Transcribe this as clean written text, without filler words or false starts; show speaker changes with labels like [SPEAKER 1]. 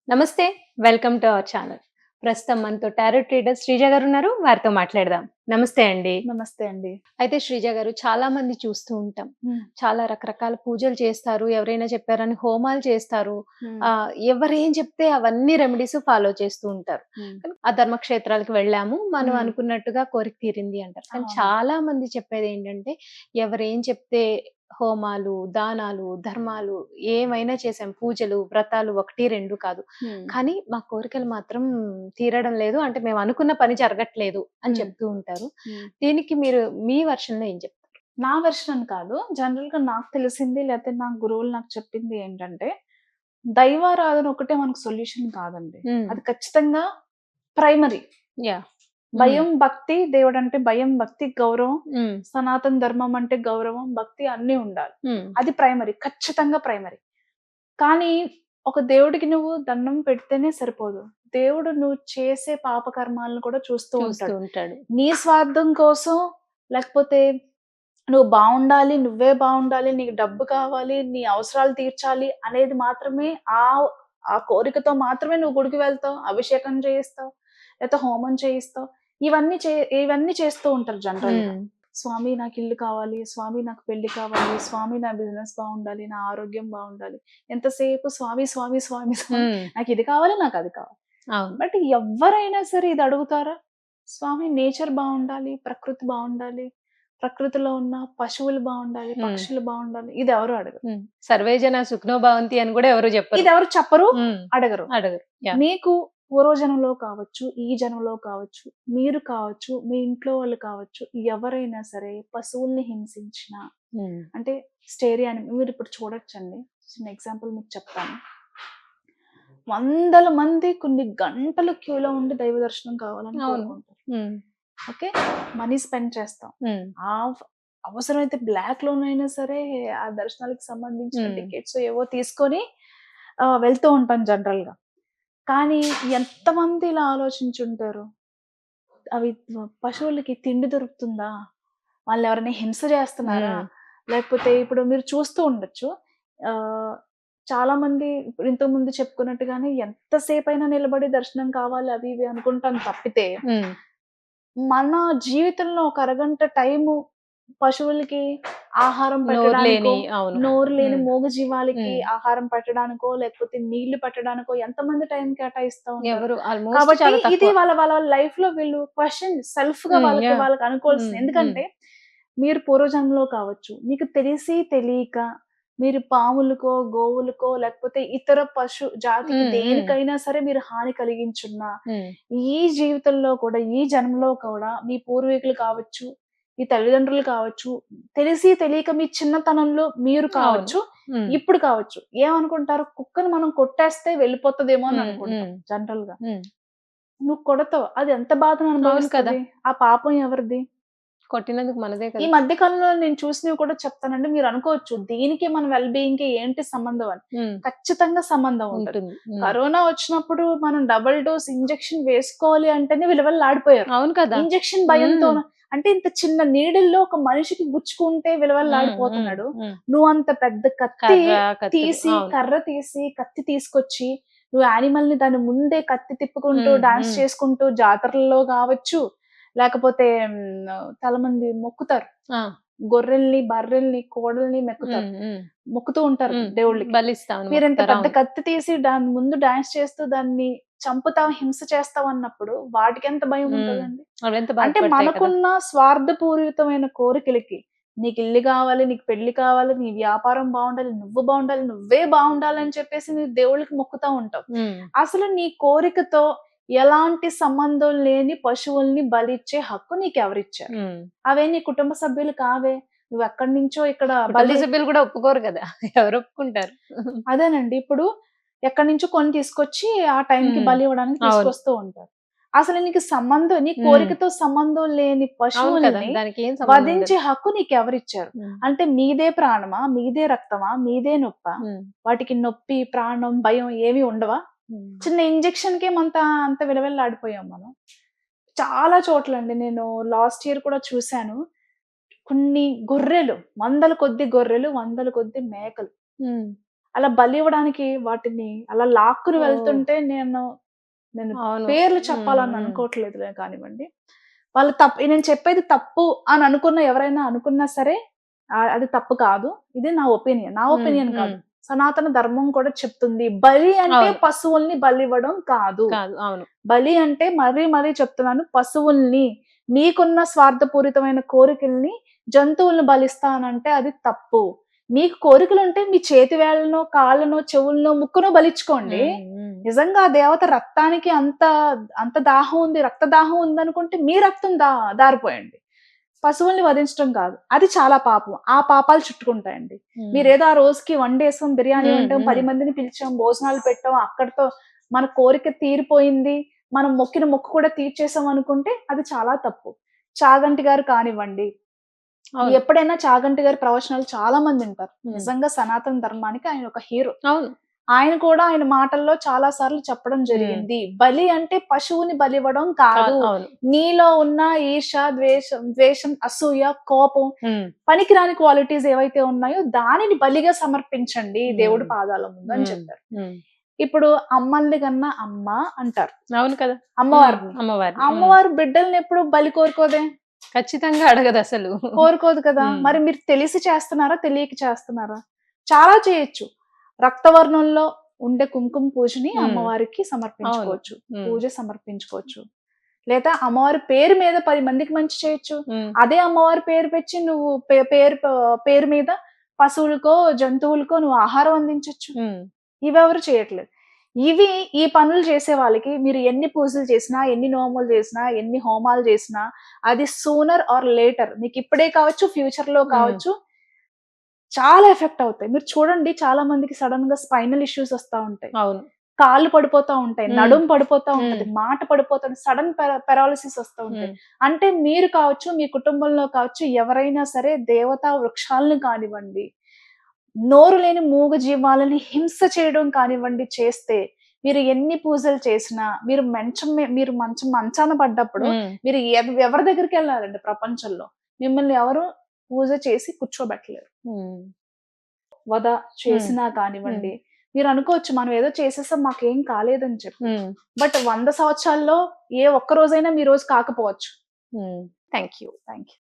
[SPEAKER 1] నమస్తే. Welcome to our channel. ప్రస్తుతం మనతో టారో ట్రీడర్ శ్రీజ గారున్నారు. వారితో మాట్లాడదాం. నమస్తే అండి.
[SPEAKER 2] నమస్తే అండి.
[SPEAKER 1] అయితే శ్రీజ గారు చాలా మంది చూస్తూ ఉంటాం.
[SPEAKER 2] హ్మ్.
[SPEAKER 1] చాలా రకరకాల పూజలు చేస్తారు. ఎవరైనా చెప్పారని హోమాలు చేస్తారు.
[SPEAKER 2] హ్మ్.
[SPEAKER 1] ఎవరేం చెప్తే అవన్నీ రెమెడీస్ ఫాలో చేస్తూ ఉంటారు.
[SPEAKER 2] హ్మ్.
[SPEAKER 1] కానీ ఆ ధర్మక్షేత్రాలకు వెళ్ళాము. మనం
[SPEAKER 2] హ్మ్.
[SPEAKER 1] అనుకున్నట్టుగా కోరిక తీరింది అంటారు. కానీ
[SPEAKER 2] అవును.
[SPEAKER 1] చాలా మంది చెప్పేదేంటంటే ఎవరేం చెప్తే హోమాలు, దానాలు, ధర్మాలు ఏమైనా చేసాం. పూజలు, వ్రతాలు 1, 2 కాదు.
[SPEAKER 2] హ్మ్.
[SPEAKER 1] కానీ మా కోరికలు మాత్రం తీరడం లేదు. అంటే మేము అనుకున్న పని జరగట్లేదు అని
[SPEAKER 2] హ్మ్.
[SPEAKER 1] చెప్తూ ఉంటారు.
[SPEAKER 2] హ్మ్.
[SPEAKER 1] దీనికి మీరు మీ వెర్షన్‌లో ఏం చెప్తారు?
[SPEAKER 2] నా వెర్షన్ అని కాదు. జనరల్‌గా నాకు తెలిసింది లేతే నా గురువులు నాకు చెప్పింది ఏంటంటే, దైవారాధన ఒకటే మనకు సొల్యూషన్ కాదండి.
[SPEAKER 1] హ్మ్.
[SPEAKER 2] అది ఖచ్చితంగా ప్రైమరీ.
[SPEAKER 1] యాహ్!
[SPEAKER 2] భయం, భక్తి, దేవుడంటే భయం, భక్తి, గౌరవం,
[SPEAKER 1] హ్మ్.
[SPEAKER 2] సనాతన ధర్మం అంటే గౌరవం, భక్తి అన్నీ ఉండాలి.
[SPEAKER 1] హ్మ్.
[SPEAKER 2] అది ప్రైమరీ. ఖచ్చితంగా ప్రైమరీ. కానీ ఒక దేవుడికి నువ్వు దండం పెడితేనే సరిపోదు. దేవుడు నువ్వు చేసే పాపకర్మాలను కూడా చూస్తూ
[SPEAKER 1] చూస్తూ
[SPEAKER 2] ఉంటాడు.
[SPEAKER 1] ఉంటాడు.
[SPEAKER 2] నీ స్వార్థం కోసం లేకపోతే నువ్వు బావుండాలి, నువ్వే బావుండాలి, నీకు డబ్బు కావాలి, నీ అవసరాలు తీర్చాలి అనేది మాత్రమే ఆ కోరికతో మాత్రమే నువ్వు గుడికి వెళ్తావు, అభిషేకం చేయిస్తావు, లేతే హోమం చేయిస్తావు. ఇవన్నీ చేస్తూ ఉంటారు జనరల్‌గా.
[SPEAKER 1] హ్మ్.
[SPEAKER 2] స్వామి నాకు ఇల్లు కావాలి, స్వామి నాకు పెళ్లి కావాలి, స్వామి నా బిజినెస్ బావుండాలి, నా ఆరోగ్యం బావుండాలి. ఎంతసేపు స్వామి, స్వామి, స్వామి, స్వామి
[SPEAKER 1] హ్మ్.
[SPEAKER 2] నాకిది కావాలి, నాకది కావాలి.
[SPEAKER 1] అవును.
[SPEAKER 2] బట్ ఎవ్వరైనా సరే ఇది అడుగుతారా? స్వామి నేచర్ బావుండాలి, ప్రకృతి బావుండాలి, ప్రకృతిలో ఉన్న పశువులు బావుండాలి,
[SPEAKER 1] హ్మ్.
[SPEAKER 2] పక్షులు బావుండాలి. ఇదెవరు అడగరు.
[SPEAKER 1] హ్మ్. సర్వే జన సుఖినో భవంతి అని గూడా ఎవరు చెప్పరు.
[SPEAKER 2] ఇదెవరు చెప్పరు,
[SPEAKER 1] హ్మ్.
[SPEAKER 2] అడగరు.
[SPEAKER 1] అడగరు. యాహ్!
[SPEAKER 2] మీకు పూర్వజన్మలో కావచ్చు, ఈ జన్మలో కావచ్చు, మీరు కావచ్చు, మీ ఇంట్లో వాళ్ళు కావచ్చు, ఎవరైనా సరే పశువుల్ని హింసించినా
[SPEAKER 1] హ్మ్.
[SPEAKER 2] అంటే స్టేరియా అని మీరిప్పుడు చూడొచ్చండి. చిన్న ఎగ్జాంపుల్ మీకు చెప్తాను. వందల మంది కొన్ని గంటలు క్యూలో ఉండి దైవ దర్శనం కావాలని
[SPEAKER 1] అవును.
[SPEAKER 2] కోరుకుంటారు.
[SPEAKER 1] హ్మ్.
[SPEAKER 2] ఓకే. మనీ స్పెండ్ చేస్తాం.
[SPEAKER 1] హ్మ్.
[SPEAKER 2] ఆఫ్ అవసరమైతే బ్లాక్‌లోనైనా సరే ఆ దర్శనాలకు సంబంధించిన
[SPEAKER 1] హ్మ్.
[SPEAKER 2] టికెట్స్ ఏవో తీసుకొని వెళ్తూ ఉంటాం జనరల్‌గా. కానీ ఎంతమంది ఇలా ఆలోచించుంటారు? అవి పశువులకి తిండి దొరుకుతుందా? వాళ్ళెవరైనా హింస చేస్తున్నారా?
[SPEAKER 1] హ్మ్.
[SPEAKER 2] లేకపోతే ఇప్పుడు మీరు చూస్తూ ఉండొచ్చు. ఆహ్, చాలామంది ఇప్పుడు ఇంతకుముందు చెప్పుకున్నట్టుగానే ఎంతసేపైనా నిలబడి దర్శనం కావాలి అవి ఇవి అనుకుంటాం తప్పితే,
[SPEAKER 1] హ్మ్.
[SPEAKER 2] మన జీవితంలో ఒక అరగంట టైము పశువులకి ఆహారం
[SPEAKER 1] నోరు
[SPEAKER 2] పెట్టడానికో,
[SPEAKER 1] లేని అవును.
[SPEAKER 2] నోరు లేని
[SPEAKER 1] హ్మ్.
[SPEAKER 2] మూగజీవాలకి
[SPEAKER 1] హ్మ్.
[SPEAKER 2] ఆహారం పెట్టడానికో, లేకపోతే నీళ్లు పెట్టడానికో ఎంతమంది టైం కేటాయిస్తా ఉంటారు.
[SPEAKER 1] ఎవరు ఆల్‌మోస్ట్
[SPEAKER 2] కాబట్టి
[SPEAKER 1] చాలా
[SPEAKER 2] ఇది
[SPEAKER 1] తక్కువ.
[SPEAKER 2] వాళ్ళ వాళ్ళ లైఫ్‌లో వీళ్ళు క్వెషన్ సెల్ఫ్‌గా
[SPEAKER 1] హ్మ్.
[SPEAKER 2] వాళ్ళకి
[SPEAKER 1] యాహ్!
[SPEAKER 2] వాళ్ళకి
[SPEAKER 1] హ్మ్.
[SPEAKER 2] అనుకోవాల్సింది.
[SPEAKER 1] హ్మ్.
[SPEAKER 2] ఎందుకంటే మీరు పూర్వజన్మలో కావచ్చు, మీకు తెలిసి తెలియక మీరు పాములకో, గోవులకో లేకపోతే ఇతర పశు జాతికి
[SPEAKER 1] హ్మ్. హ్మ్.
[SPEAKER 2] దేనికైనా సరే మీరు హాని కలిగించున్నా,
[SPEAKER 1] హ్మ్.
[SPEAKER 2] ఈ జీవితంలో కూడా, ఈ జన్మలో కూడా మీ పూర్వీకులు కావచ్చు, మీ తల్లిదండ్రులు కావచ్చు, తెలిసి తెలియక మీ చిన్నతనంలో మీరు
[SPEAKER 1] అవును.
[SPEAKER 2] కావచ్చు,
[SPEAKER 1] హ్మ్.
[SPEAKER 2] ఇప్పుడు కావచ్చు. ఏమనుకుంటారు? కుక్కని మనం కొట్టేస్తే వెళ్ళిపోతదేమో అని
[SPEAKER 1] హ్మ్.
[SPEAKER 2] అనుకుంటాం
[SPEAKER 1] హ్మ్.
[SPEAKER 2] జనరల్‌గా.
[SPEAKER 1] హ్మ్.
[SPEAKER 2] నువ్వు కొడతావు. అది ఎంత బాధను
[SPEAKER 1] అవును కదా!
[SPEAKER 2] అనుభవిస్తది? ఆ పాపం ఎవరిది?
[SPEAKER 1] కొట్టినందుకు మనదే
[SPEAKER 2] ఈ
[SPEAKER 1] కదా!
[SPEAKER 2] మధ్య కాలంలో నేను చూసినవి కూడా చెప్తానండి. మీరనుకోవచ్చు దీనికి మన వెల్ బీయింగ్‌కి ఏంటి సంబంధం అని.
[SPEAKER 1] హ్మ్.
[SPEAKER 2] ఖచ్చితంగా సంబంధం ఉంటది.
[SPEAKER 1] ఉంటుంది. హ్మ్.
[SPEAKER 2] కరోనా వచ్చినప్పుడు మనం డబుల్ డోస్ ఇంజెక్షన్ వేసుకోవాలి అంటేనే విలవిల్లాడిపోయారు.
[SPEAKER 1] అవును కదా!
[SPEAKER 2] ఇంజెక్షన్
[SPEAKER 1] హ్మ్.
[SPEAKER 2] భయంతోన అంటే ఇంత చిన్న నీడిల్‌లో ఒక మనిషికి గుచ్చుకుంటే
[SPEAKER 1] హ్మ్. హ్మ్.
[SPEAKER 2] విలవిల్లాడిపోతున్నాడు.
[SPEAKER 1] హ్మ్.
[SPEAKER 2] నువ్వంత పెద్ద కత్తి
[SPEAKER 1] కర్ర, కత్తులు.
[SPEAKER 2] తీసి,
[SPEAKER 1] అవును.
[SPEAKER 2] కర్ర తీసి, కత్తి తీసుకొచ్చి, నువ్వు యానిమల్‌ని దాని ముందే కత్తి తిప్పుకుంటూ,
[SPEAKER 1] హ్మ్.
[SPEAKER 2] డాన్స్
[SPEAKER 1] హ్మ్.
[SPEAKER 2] చేసుకుంటూ జాతరల్లో గావచ్చు, లేకపోతే చాలామంది మొక్కుతారు.
[SPEAKER 1] ఆ!
[SPEAKER 2] గొర్రెల్ని, బర్రెల్ని, కోడల్ని మెక్కుతారు.
[SPEAKER 1] హ్మ్. హ్మ్.
[SPEAKER 2] మొక్కుతూ ఉంటారు
[SPEAKER 1] హ్మ్.
[SPEAKER 2] దేవుళ్ళకి.
[SPEAKER 1] బలిస్తామని
[SPEAKER 2] మీరింత
[SPEAKER 1] మొక్కుతారు.
[SPEAKER 2] పెద్ద
[SPEAKER 1] అవును.
[SPEAKER 2] కత్తి తీసి దాని ముందు డాన్స్ చేస్తూ దాన్ని చంపుతాం, హింస చేస్తాం అన్నప్పుడు వాటికెంత భయం
[SPEAKER 1] హ్మ్.
[SPEAKER 2] ఉంటదండి?
[SPEAKER 1] అవెంత
[SPEAKER 2] అంటే
[SPEAKER 1] బాధపడతాయి కదా!
[SPEAKER 2] మనకున్న స్వార్థపూరితమైన కోరికలకి నీకు ఇల్లు కావాలి, నీకు పెళ్లి కావాలి, నీ వ్యాపారం బావుండాలి, నువ్వు బావుండాలి, నువ్వే బావుండాలని చెప్పేసి నీ దేవుళ్ళకి మొక్కుతా ఉంటావు.
[SPEAKER 1] హ్మ్.
[SPEAKER 2] అసలు నీ కోరికతో ఎలాంటి సంబంధం లేని పశువుల్ని బలిచ్చే హక్కు నీకెవరిచ్చారు?
[SPEAKER 1] హ్మ్.
[SPEAKER 2] అవే నీ కుటుంబ సభ్యులు కావే. నువ్వెక్కడి నుంచో ఇక్కడ
[SPEAKER 1] కుటుంబ సభ్యులు కూడా ఒప్పుకోరు కదా! ఎవరు ఒప్పుకుంటారు?
[SPEAKER 2] అదేనండి. ఇప్పుడు ఎక్కడి నుంచో కొని తీసుకొచ్చి ఆ టైంకి
[SPEAKER 1] హ్మ్.
[SPEAKER 2] బలి ఇవ్వడానికి
[SPEAKER 1] అవును.
[SPEAKER 2] తీసుకొస్తూ ఉంటారు. అసలు నీకు సంబంధం నీ
[SPEAKER 1] హ్మ్.
[SPEAKER 2] కోరికతో సంబంధం లేని
[SPEAKER 1] అవును కదా!
[SPEAKER 2] పశువుల్ని
[SPEAKER 1] దానికేం సంబంధం
[SPEAKER 2] వధించే
[SPEAKER 1] ఉండదు.
[SPEAKER 2] హక్కు నీకెవరిచ్చారు?
[SPEAKER 1] హ్మ్.
[SPEAKER 2] అంటే మీదే ప్రాణమా? మీదే రక్తమా? మీదే నొప్పా?
[SPEAKER 1] హ్మ్.
[SPEAKER 2] వాటికి నొప్పి, ప్రాణం, భయం ఏమి ఉండవా?
[SPEAKER 1] హ్మ్.
[SPEAKER 2] చిన్న ఇంజెక్షన్‌కే అంత విలవిల్లాడిపోయాం మనం. చాలా చోట్లండి నేను లాస్ట్ ఇయర్ కూడా చూసాను. కొన్ని గొర్రెలు, వందల కొద్దీ గొర్రెలు, వందల కొద్దీ మేకలు.
[SPEAKER 1] హ్మ్.
[SPEAKER 2] అలా బలి ఇవ్వడానికి వాటిని అలా లాక్కుని
[SPEAKER 1] ఓ.
[SPEAKER 2] వెళ్తుంటే నేను
[SPEAKER 1] అవును.
[SPEAKER 2] పేర్లు చెప్పాలని
[SPEAKER 1] ఉమ్.
[SPEAKER 2] అనుకోవట్లేదులే కానివ్వండి. వాళ్ళు నేను చెప్పేది తప్పు అని అనుకున్న ఎవరైనా అనుకున్నా సరే అది తప్పు కాదు. ఇది నా ఒపీనియన్. నా
[SPEAKER 1] ఉమ్,
[SPEAKER 2] ఒపీనియన్
[SPEAKER 1] ఉమ్.
[SPEAKER 2] కాదు. సనాతన ధర్మం కూడా చెప్తుంది. బలి అంటే
[SPEAKER 1] అవును.
[SPEAKER 2] పశువుల్ని బలివ్వడం కాదు.
[SPEAKER 1] కాదు. అవును.
[SPEAKER 2] బలి అంటే మరీ చెప్తున్నాను, పశువుల్ని, మీకున్న స్వార్థపూరితమైన కోరికల్ని జంతువుల్ని బలిస్తానంటే అది తప్పు. మీకు కోరికలుంటే మీ చేతి వేళ్ళనో, కాళ్ళనో, చెవులనో, ముక్కునో బలిచ్చుకోండి. నిజంగా ఆ దేవత రక్తానికి అంత దాహం ఉంది, రక్త దాహం ఉందనుకుంటే మీ రక్తం దారిపోయండి. పశువుల్ని వధించడం కాదు. అది చాలా పాపం. ఆ పాపాలు చుట్టుకుంటాయండి. మీరేదో ఆ రోజుకి వండేసాం, బిర్యానీ వండాం, 10 మందిని పిలిచాం, భోజనాలు పెట్టాం, అక్కడితో మన కోరిక తీరిపోయింది, మనం మొక్కిన మొక్కు కూడా తీర్చేసాం అనుకుంటే అది చాలా తప్పు. చాగంటి గారు కానివ్వండి,
[SPEAKER 1] అవును.
[SPEAKER 2] ఎప్పుడైనా చాగంటి గారి ప్రవచనాలు చాలా మంది వింటారు.
[SPEAKER 1] ఉమ్.
[SPEAKER 2] నిజంగా సనాతన ధర్మానికి ఆయన ఒక హీరో.
[SPEAKER 1] అవును.
[SPEAKER 2] ఆయన కూడా ఆయన మాటల్లో చాలా సార్లు చెప్పడం జరిగింది. బలి అంటే పశువుని బలివ్వడం కాదు.
[SPEAKER 1] అవును.
[SPEAKER 2] నీలో ఉన్న ఈర్ష, ద్వేషం, అసూయ, కోపం, పనికిరాని క్వాలిటీస్ ఏవైతే ఉన్నాయో దానిని బలిగా సమర్పించండి దేవుడి పాదాల ముందు అని చెప్పారు. ఇప్పుడు అమ్మల్ని కన్నా అమ్మ అంటారు.
[SPEAKER 1] అవును కదా.
[SPEAKER 2] అమ్మవారిని.
[SPEAKER 1] అమ్మవారిని.
[SPEAKER 2] అమ్మవారు బిడ్డల్ని ఎప్పుడు బలి కోరుకోదే?
[SPEAKER 1] ఖచ్చితంగా అడగదు అసలు.
[SPEAKER 2] కోరుకోదు కదా. మరి మీరు తెలిసి చేస్తున్నారా, తెలియక చేస్తున్నారా? చాలా చేయొచ్చు. రక్తవర్ణంలో ఉండే కుంకుమ పూజని అమ్మవారికి సమర్పించుకోవచ్చు. పూజ సమర్పించుకోవచ్చు. లేదా అమ్మవారి పేరు మీద 10 మందికి మంచి చేయొచ్చు. అదే అమ్మవారి పేరు పెట్టి నువ్వు పేరు మీద పశువులకో, జంతువులకో నువ్వు ఆహారం అందించొచ్చు. ఇవెవరు చేయట్లేదు. ఈ పనులు చేసే వాళ్ళకి మీరు ఎన్ని పూజలు చేసినా, ఎన్ని నోములు చేసినా, ఎన్ని హోమాలు చేసినా అది సూనర్ ఆర్ లేటర్, మీకు ఇప్పుడే కావచ్చు, ఫ్యూచర్ లో కావచ్చు, చాలా ఎఫెక్ట్ అవుతాయి. మీరు చూడండి, చాలా మందికి సడన్ గా స్పైనల్ ఇష్యూస్ వస్తా ఉంటాయి.
[SPEAKER 1] అవును.
[SPEAKER 2] కాళ్ళు పడిపోతా ఉంటాయి, నడుము పడిపోతా ఉంటది, మాట పడిపోతుంది, సడన్ పెరాలిసిస్ వస్తూ ఉంటాయి. అంటే మీరు కావచ్చు, మీ కుటుంబంలో కావచ్చు, ఎవరైనా సరే దేవతా వృక్షాలను కానివ్వండి, నోరు లేని మూగ జీవాలని హింస చేయడం కానివ్వండి చేస్తే, మీరు ఎన్ని పూజలు చేసినా, మీరు మంచాన పడ్డప్పుడు మీరు ఎవరి దగ్గరికి వెళ్ళాలండి ప్రపంచంలో? మిమ్మల్ని ఎవరు పూజ చేసి కూర్చోబెట్టలేరు. వధ చేసినా కానివ్వండి, మీరు అనుకోవచ్చు మనం ఏదో చేసేసాం మాకేం కాలేదని చెప్పి. బట్ 100 సంవత్సరాల్లో ఏ ఒక్క రోజైనా మీ రోజు కాకపోవచ్చు.
[SPEAKER 1] Thank you.
[SPEAKER 2] Thank you.